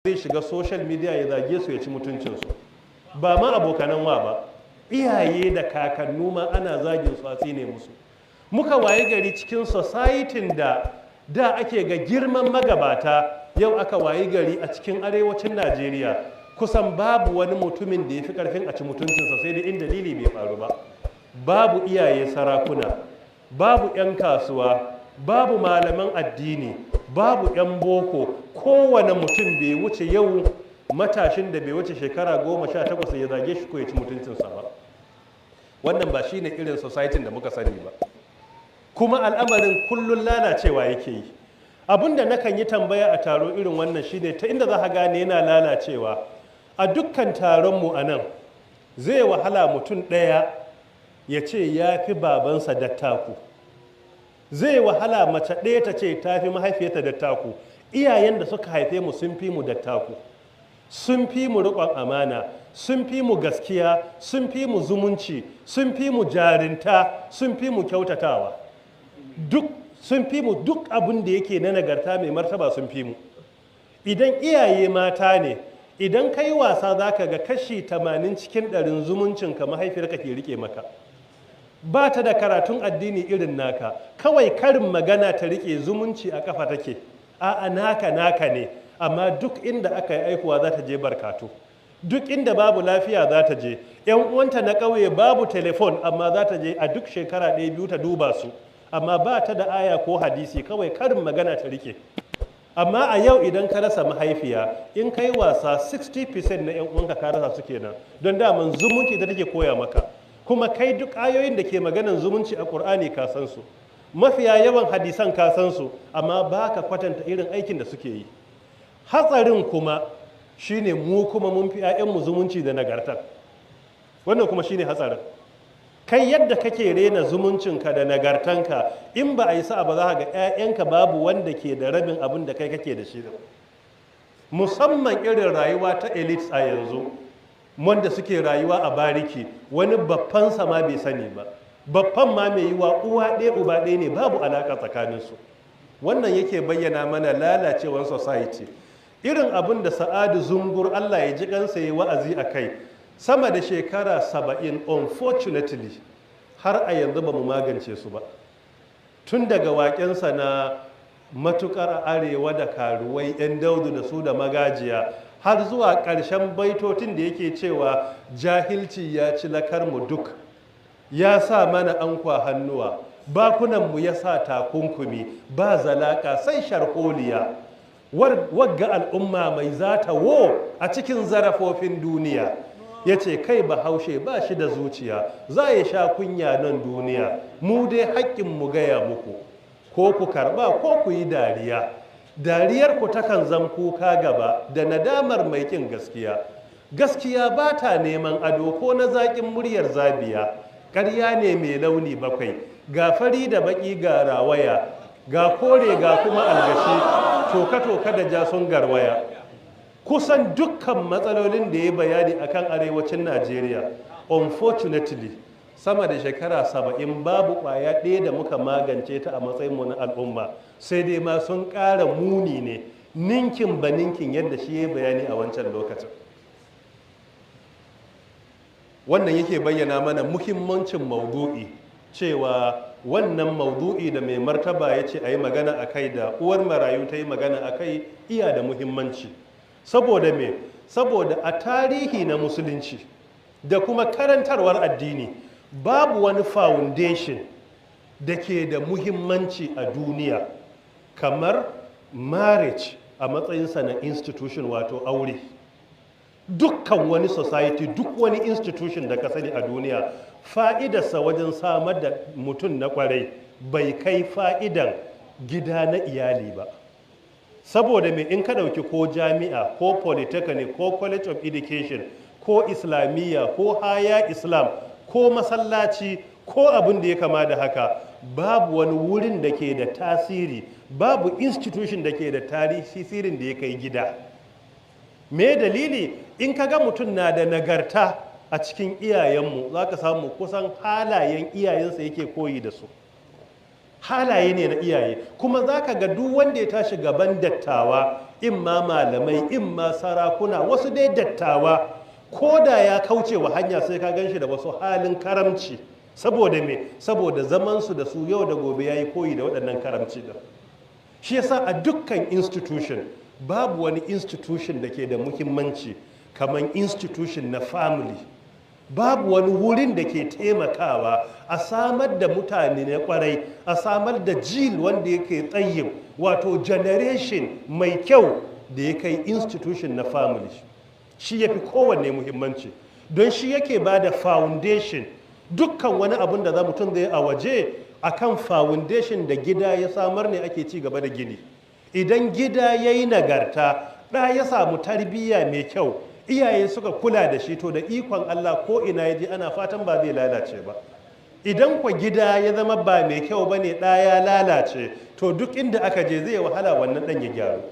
zai shiga social media ya zage su ya ci mutuncinsu, ba ma abokanan wa ba, iyaye da kakannu ma ana zagin su a tsine musu. Muka waye gari cikin societin da ake ga girman magabata, yau aka waye gari a cikin arewacin Najeriya kusan babu wani mutumin da ya fi karfin a ci mutuncinsa, sai dai in dalili bai faru ba. Babu iyaye sarakuna, babu 'yan kasuwa, babu malaman addini, babu 'yan boko. Kowane mutum bai wuce yau, matashin da bai wuce shekara 18 ya zage shi ko ya ci mutuncinsa ba. Wannan ba shine irin society da muka sani ba, kuma al'amarin kullun lalacewa yake yi. Abinda nakan yi tambaya a taro irin wannan shine ta inda za ka gane yana lalacewa. A dukkan taronmu a nan zai wahala mutum ɗaya ya ce ya fi babansa dattaku, zai wahala mace ɗaya ta ce ta fi mahaifiyarta dattaku. Iyayen da suka haife mu sun fi mu dattaku, sun fi mu riƙon amana, sun fi mu gaskiya, sun fi mu zumunci, sun fi mu jarinta, sun fi mu kyautatawa, sun fi mu duk abin da yake na nagarta mai martaba sun fi mu. Idan iyaye mata ne, idan ka yi wasa za ka ga kashi 80 cikin 100 zumuncinka mahaifiyarka ke rike maka. Ba ta da karatun addini irin naka, kawai karin magana ta rike zumunci a kafa take. A'a naka ne, amma duk inda aka yi aikuwa za ta je barkatu, duk inda babu lafiya za ta je. 'Yan uwanta na ƙauye babu telefon, amma za ta je a duk shekara 1-2 ta duba su, amma ba ta da aya ko hadisi, kawai karin magana ta rike. Amma a yau idan ka rasa mahaifiya, in kai wasa 60% na 'yan uwanka ka rasa su kenan, don daman zumunci da take koya maka. Kuma kai duk ayoyin da ke maganan zumunci a Ƙur'ani ka san su, mafiya yawan hadisan ka san su, amma ba ka kwatanta irin aikin da suke yi. Hatsarin kuma shine mu kuma mun fi 'ya'yanmu zumunci da nagarta. Wannan kuma shine hatsarin. Kai yadda kake rena zumuncinka da nagartanka, in ba a yi sa'a ba za ga 'ya'yanka babu wanda ke da rabin abin da kai kake da shi. Musamman irin rayuwa ta elites a yanzu, wanda suke rayuwa a bariki, wani babbansa ma bai sani ba, babban ma mai yiwa uwa ɗaya uba ɗaya ne, babu alaƙa tsakaninsu. Wannan yake bayyana mana lalacewar society. Irin abin da Sa'adu Zungur, Allah ya ji kansa, ya wa'azi a kai sama da shekara 70, unfortunately har a yanzu ba mu magance su ba. Tun daga waƙensa na matukar arewa da karuwai 'yan daudu da su da magajiya, har zuwa ƙarshen baitotin da yake cewa jahilci ya ci lakarmu duk, ya sa mana ankwa hannuwa, bakunanmu ya sa takunkumi, ba zalaka sai sharholiya, wagga al'umma mai zata wo a cikin zarafofin duniya. Ya ce kai bahaushe ba shi da zuciya, za ya sha kunya nan duniya, mu dai haƙƙin mu gaya muku, ko ku karɓa ko ku yi dariya. Dariyar ku takan zam kuka gaba da nadamar mai ƙin gaskiya. Gaskiya ba ta neman ado ko na zaƙin muryar zabiya. Ƙarya ne mai launi bakwai, ga fari da baƙi ga rawaya, ga kore ga kuma algashi, toka-toka da ja sun garwaya. Kusan dukkan matsalolin da ya bayani akan arewacin Najeriya, unfortunately sama da shekara 70 babu ƙwaya ɗaya da muka magance ta a matsayinmu na al'umma, sai dai ma sun ƙara muni ne ninkin ba ninkin yadda shi ya bayani a wancan lokacin. Wannan yake bayyana mana muhimmancin maudu'i, cewa wannan maudu'i da mai martaba ya ce a yi magana a kai, da uwar marayu ta yi magana a kai, iya da muhimmanci. Saboda me? Saboda a tarihi na musulunci da kuma karantarwar addini, babu wani foundation da ke da muhimmanci a duniya kamar marriage a matsayinsa na institution, wato aure. Dukkan wani society, duk wani institution da ka sani a duniya, fa'idarsa wajen samar da mutum na kwarai bai kai fa'idan gida na iyali ba. Saboda mai, in ka ɗauki ko jami'a ko polytechnic ko college of education ko islamiyya ko haya islam ko masallaci ko abin da ya kama da haka, babu wani wurin da ke da tasiri, babu institution da ke da tasirin da ya kai gida. Me dalili? In ka ga mutum na da nagarta a cikin iyayenmu, za ka samu kusan halayen iyayensa yake koyi da su. halaye ne na iyaye. Kuma za ka ga duk wanda ya tashi gaban dattawa, imma malamai imma sarakuna, wasu dai dattawa, ko da ya kauce wa hanya sai ka gan shi da wasu halin karamci. Saboda me? Saboda zamansu da su yau da gobe ya yi koyi da waɗannan karamci da shi yasa a dukkan institution babu wani institution da ke da muhimmanci kamar institution na family. Babu wani wurin da ke taimakawa a samar da mutane na kwarai, a samar da jil wanda yake tsayin, wato generation mai kyau da ya kai institution na family. Shi ya fi kowanne muhimmanci don shi yake ba da foundation. Dukkan wani abun da za mutum zai a waje akan foundation da gida ya samar ne ake ci gaba da gini. Idan gida ya yi nagarta, ɗa ya samu tarbiyya mai kyau, iyaye suka kula da shi, to da ikon Allah ko ina ya je ana fatan ba zai lalace ba. Idan kwa gida ya zama ba mai kyau ba ne, ɗa ya lalace, to duk inda aka je zai wahala wannan ɗan ya gyaru.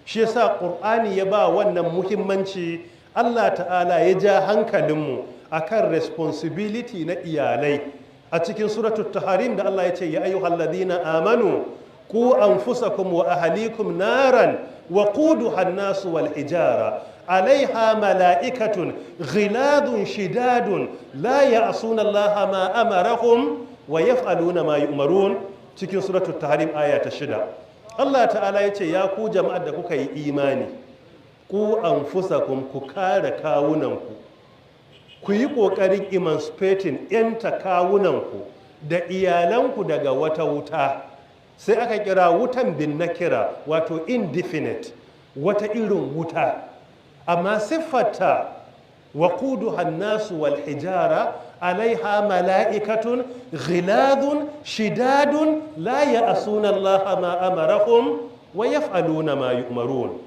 Shi yasa ƙur'ani ya ba wannan muhimmanci. Allah ta'ala ya ja hankalinmu akan responsibility na iyalai a cikin suratul taharim da Allah ya ce ya ayyuhal ladina amanu ku anfusakum wa ahlikum naran wa quduha an-nas wal hijara alaiha mala'ikatun ghiladun shidadun la ya'suna Allah ma amarahum wa yaf'aluna ma yu'marun, cikin suratul taharim aya ta 6. Allah ta'ala ya ce ya ku jama'ar da kuka yi imani, ku anfusakum, ku kare kawunanku, ku yi ƙoƙarin emancipating 'yanta kawunanku da iyalanku daga wata wuta. Sai aka kira wutan bin nakira, wato indefinite, wata irin wuta, amma siffarta waquduha an-nasu wal hijara alaiha mala'ikatun ghiladun shidadun la ya'suna Allah ma amarahum wa yaf'aluna ma yu'marun.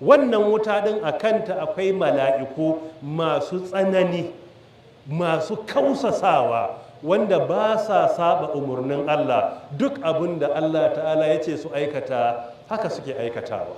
Wannan wuta din a kanta akwai mala'iku masu tsanani, masu kausasawa, wanda ba sa saba umarnin Allah. Duk abin da Allah ta'ala ya ce su aikata, haka suke aikatawa.